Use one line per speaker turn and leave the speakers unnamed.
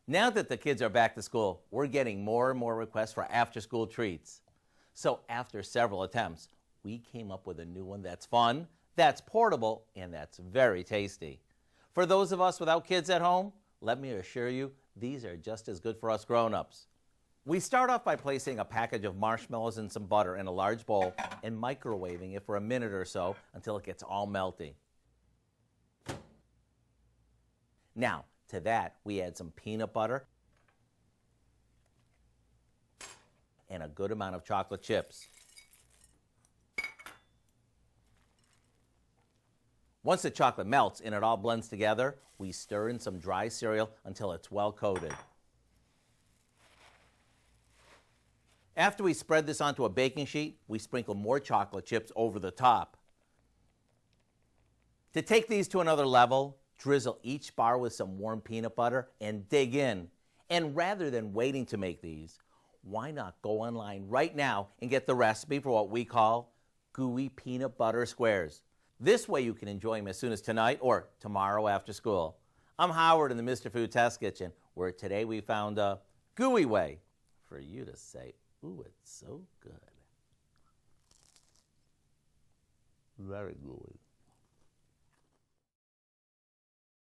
Now that the kids are back to school, we're getting more and more requests for after-school treats. So after several attempts, we came up with a new one that's fun, that's portable, and that's very tasty. For those of us without kids at home, let me assure you, these are just as good for us grown-ups. We start off by placing a package of marshmallows and some butter in a large bowl and microwaving it for a minute or so until it gets all melty. Now, to that, we add some peanut butter and a good amount of chocolate chips. Once the chocolate melts and it all blends together, we stir in some dry cereal until it's well coated. After we spread this onto a baking sheet, we sprinkle more chocolate chips over the top. To take these to another level, drizzle each bar with some warm peanut butter and dig in. And rather than waiting to make these, why not go online right now and get the recipe for what we call Gooey Peanut Butter Squares. This way you can enjoy them as soon as tonight or tomorrow after school. I'm Howard in the Mr. Food Test Kitchen, where today we found a gooey way for you to say, ooh, it's so good. Very gooey.